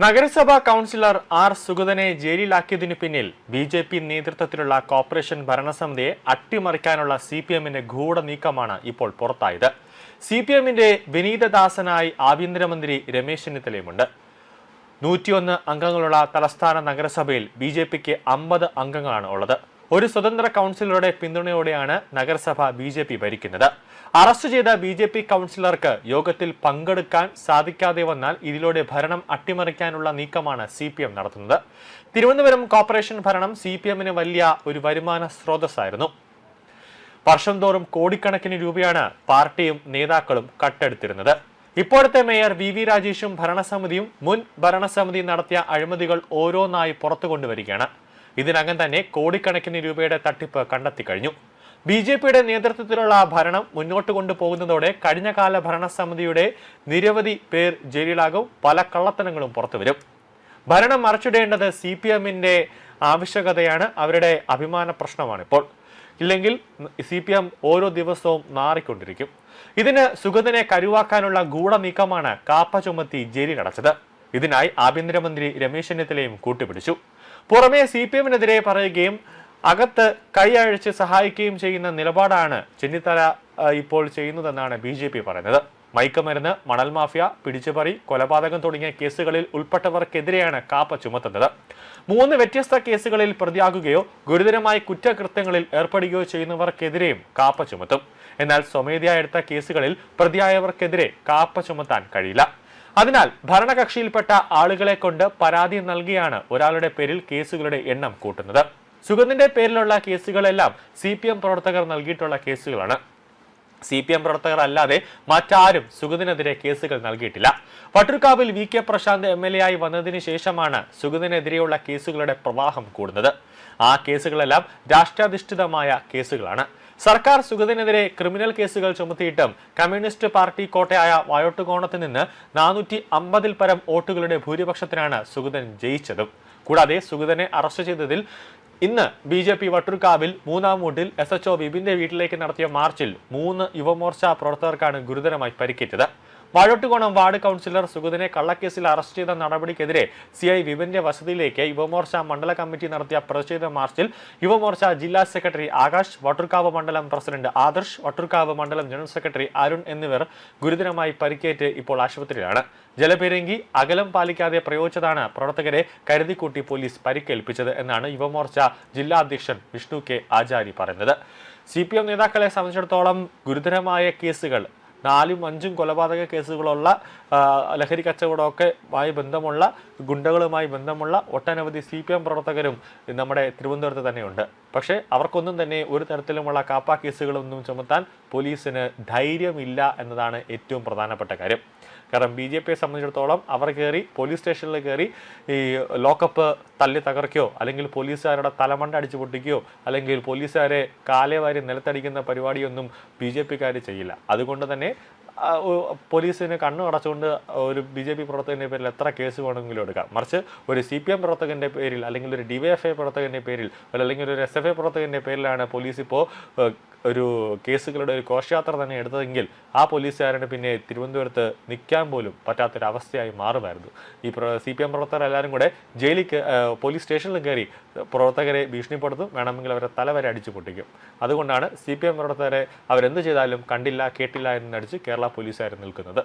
നഗരസഭാ councillor R സുഗതനെ ജയിലിലാക്കിയതിനു പിന്നിൽ BJP. നേതൃത്വത്തിലുള്ള കോർപ്പറേഷൻ ഭരണസമിതിയെ അട്ടിമറിക്കാനുള്ള CPM-ന്റെ ഗൂഢനീക്കമാണ് ഇപ്പോൾ പുറത്തായത്. CPM-ന്റെ വിനീതദാസനായി ആഭ്യന്തരമന്ത്രി രമേശ് ചെന്നിത്തലയുമുണ്ട്. 101 അംഗങ്ങളുള്ള തലസ്ഥാന നഗരസഭയിൽ ബി.ജെ.പിക്ക് 50 അംഗങ്ങളാണ് ഉള്ളത്. ഒരു സ്വതന്ത്ര കൗൺസിലറുടെ പിന്തുണയോടെയാണ് നഗരസഭ ബി.ജെ.പി. ഭരിക്കുന്നത്. അറസ്റ്റ് ചെയ്ത ബി.ജെ.പി. കൗൺസിലർക്ക് യോഗത്തിൽ പങ്കെടുക്കാൻ സാധിക്കാതെ വന്നാൽ ഇതിലൂടെ ഭരണം അട്ടിമറിക്കാനുള്ള നീക്കമാണ് CPM നടത്തുന്നത്. തിരുവനന്തപുരം കോർപ്പറേഷൻ ഭരണം CPM-ന് വലിയ ഒരു വരുമാന സ്രോതസ്സായിരുന്നു. വർഷം തോറും കോടിക്കണക്കിന് രൂപയാണ് പാർട്ടിയും നേതാക്കളും കട്ടെടുത്തിരുന്നത്. ഇപ്പോഴത്തെ മേയർ വി രാജേഷും ഭരണസമിതിയും മുൻ ഭരണസമിതി നടത്തിയ അഴിമതികൾ ഓരോന്നായി പുറത്തു കൊണ്ടുവരികയാണ്. ഇതിനകം തന്നെ കോടിക്കണക്കിന് രൂപയുടെ തട്ടിപ്പ് കണ്ടെത്തി കഴിഞ്ഞു. ബി.ജെ.പിയുടെ നേതൃത്വത്തിലുള്ള ഭരണം മുന്നോട്ട് കൊണ്ടുപോകുന്നതോടെ കഴിഞ്ഞകാല ഭരണസമിതിയുടെ നിരവധി പേർ ജയിലിലാകും. പല കള്ളത്തനങ്ങളും പുറത്തുവരും. ഭരണം മറിച്ചിടേണ്ടത് CPM-ന്റെ ആവശ്യകതയാണ്, അവരുടെ അഭിമാന പ്രശ്നമാണ് ഇപ്പോൾ. ഇല്ലെങ്കിൽ CPM ഓരോ ദിവസവും നാറിക്കൊണ്ടിരിക്കും. ഇതിന് സുഗതനെ കരുവാക്കാനുള്ള ഗൂഢനീക്കമാണ് കാപ്പ ചുമത്തി ജയിലിലടച്ചത്. ഇതിനായി ആഭ്യന്തരമന്ത്രി രമേശ് ചെന്നിത്തലയും കൂട്ടുപിടിച്ചു. പുറമെ CPM-നെതിരെ പറയുകയും അകത്ത് കൈയഴിച്ച് സഹായിക്കുകയും ചെയ്യുന്ന നിലപാടാണ് ചെന്നിത്തല ഇപ്പോൾ ചെയ്യുന്നതെന്നാണ് ബി.ജെ.പി. പറയുന്നത്. മയക്കുമരുന്ന്, മണൽ മാഫിയ, പിടിച്ചുപറി, കൊലപാതകം തുടങ്ങിയ കേസുകളിൽ ഉൾപ്പെട്ടവർക്കെതിരെയാണ് കാപ്പ ചുമത്തുന്നത്. 3 വ്യത്യസ്ത കേസുകളിൽ പ്രതിയാകുകയോ ഗുരുതരമായ കുറ്റകൃത്യങ്ങളിൽ ഏർപ്പെടുകയോ ചെയ്യുന്നവർക്കെതിരെയും കാപ്പ ചുമത്തും. എന്നാൽ സ്വമേധയാ എടുത്ത കേസുകളിൽ പ്രതിയായവർക്കെതിരെ കാപ്പ ചുമത്താൻ കഴിയില്ല. അതിനാൽ ഭരണകക്ഷിയിൽപ്പെട്ട ആളുകളെ കൊണ്ട് പരാതി നൽകിയാണ് ഒരാളുടെ പേരിൽ കേസുകളുടെ എണ്ണം കൂട്ടുന്നത്. സുഗതന്റെ പേരിലുള്ള കേസുകളെല്ലാം CPM പ്രവർത്തകർ നൽകിയിട്ടുള്ള കേസുകളാണ്. CPM പ്രവർത്തകർ അല്ലാതെ മറ്റാരും സുഗതനെതിരെ കേസുകൾ നൽകിയിട്ടില്ല. വട്ടിയൂർക്കാവിൽ VK പ്രശാന്ത് MLA ആയി വന്നതിന് ശേഷമാണ് സുഗതനെതിരെയുള്ള കേസുകളുടെ പ്രവാഹം കൂടുന്നത്. ആ കേസുകളെല്ലാം രാഷ്ട്രാധിഷ്ഠിതമായ കേസുകളാണ്. സർക്കാർ സുഗതനെതിരെ ക്രിമിനൽ കേസുകൾ ചുമത്തിയിട്ടും കമ്മ്യൂണിസ്റ്റ് പാർട്ടി കോട്ടയായ വായോട്ടുകോണത്ത് നിന്ന് 450-ൽ പരം വോട്ടുകളുടെ ഭൂരിപക്ഷത്തിനാണ് സുഗതൻ ജയിച്ചതും. കൂടാതെ സുഗതനെ അറസ്റ്റ് ചെയ്തതിൽ ഇന്ന് ബി.ജെ.പി. വട്ടിയൂർക്കാവിൽ 3-ാം വാർഡിൽ SHO വിപിന്റെ വീട്ടിലേക്ക് നടത്തിയ മാർച്ചിൽ 3 യുവമോർച്ച പ്രവർത്തകർക്കാണ് ഗുരുതരമായി പരിക്കേറ്റത്. വാഴോട്ടുകോണം വാർഡ് കൗൺസിലർ സുഗതനെ കള്ളക്കേസിൽ അറസ്റ്റ് ചെയ്ത നടപടിക്കെതിരെ CI വിപിന്റെ വസതിയിലേക്ക് യുവമോർച്ച മണ്ഡല കമ്മിറ്റി നടത്തിയ പ്രതിഷേധ മാർച്ചിൽ യുവമോർച്ച ജില്ലാ സെക്രട്ടറി ആകാശ്, വട്ടിയൂർക്കാവ് മണ്ഡലം പ്രസിഡന്റ് ആദർശ്, വട്ടിയൂർക്കാവ് മണ്ഡലം ജനറൽ സെക്രട്ടറി അരുൺ എന്നിവർ ഗുരുതരമായി പരിക്കേറ്റ് ഇപ്പോൾ ആശുപത്രിയിലാണ്. ജലപീരങ്കി അകലം പാലിക്കാതെ പ്രയോഗിച്ചതാണ് പ്രവർത്തകരെ കരുതിക്കൂട്ടി പോലീസ് പരിക്കേൽപ്പിച്ചത് എന്നാണ് യുവമോർച്ച ജില്ലാ അധ്യക്ഷൻ വിഷ്ണു K. ആചാരി പറയുന്നത്. CPM നേതാക്കളെ സംബന്ധിച്ചിടത്തോളം ഗുരുതരമായ കേസുകൾ 4ഉം 5ഉം കൊലപാതക കേസുകളുള്ള ലഹരി കച്ചവടമൊക്കെ ബന്ധമുള്ള ഗുണ്ടകളുമായി ബന്ധമുള്ള ഒട്ടനവധി CPM പ്രവർത്തകരും നമ്മുടെ തിരുവനന്തപുരത്ത് തന്നെയുണ്ട്. പക്ഷേ അവർക്കൊന്നും തന്നെ ഒരു തരത്തിലുമുള്ള കാപ്പ കേസുകളൊന്നും ചുമത്താൻ പോലീസിന് ധൈര്യമില്ല എന്നതാണ് ഏറ്റവും പ്രധാനപ്പെട്ട കാര്യം. കാരണം ബി.ജെ.പിയെ സംബന്ധിച്ചിടത്തോളം അവർ കയറി പോലീസ് സ്റ്റേഷനിൽ കയറി ഈ ലോക്കപ്പ് തല്ലി തകർക്കുകയോ അല്ലെങ്കിൽ പോലീസുകാരുടെ തലമണ്ട അടിച്ചു പൊട്ടിക്കുകയോ അല്ലെങ്കിൽ പോലീസുകാരെ കാലേവാരി നിലത്തടിക്കുന്ന പരിപാടിയൊന്നും ബി.ജെ.പിക്കാർ ചെയ്യില്ല. അതുകൊണ്ട് തന്നെ പോലീസിന് കണ്ണു അടച്ചുകൊണ്ട് ഒരു ബി.ജെ.പി. പ്രവർത്തകന്റെ പേരിൽ എത്ര കേസ് വേണമെങ്കിലും എടുക്കാം. മറിച്ച് ഒരു CPM പ്രവർത്തകന്റെ പേരിൽ അല്ലെങ്കിൽ ഒരു DYFI പ്രവർത്തകന്റെ പേരിൽ അല്ലെങ്കിൽ ഒരു SFI പ്രവർത്തകന്റെ പേരിലാണ് പോലീസ് ഇപ്പോൾ ഒരു കേസുകളുടെ ഒരു ഘോഷയാത്ര തന്നെ എടുത്തതെങ്കിൽ ആ പോലീസുകാരന് പിന്നെ തിരുവനന്തപുരത്ത് നിൽക്കാൻ പോലും പറ്റാത്തൊരവസ്ഥയായി മാറുമായിരുന്നു. ഈ CPM പ്രവർത്തകർ എല്ലാവരും കൂടെ പോലീസ് സ്റ്റേഷനിൽ കയറി പ്രവർത്തകരെ ഭീഷണിപ്പെടുത്തും, വേണമെങ്കിൽ അവരെ തലവരെ അടിച്ചു പൊട്ടിക്കും. അതുകൊണ്ടാണ് CPM പ്രവർത്തകരെ അവരെന്ത് ചെയ്താലും കണ്ടില്ല കേട്ടില്ല എന്ന് നടിച്ച് കേരള പോലീസുകാർ നിൽക്കുന്നത്.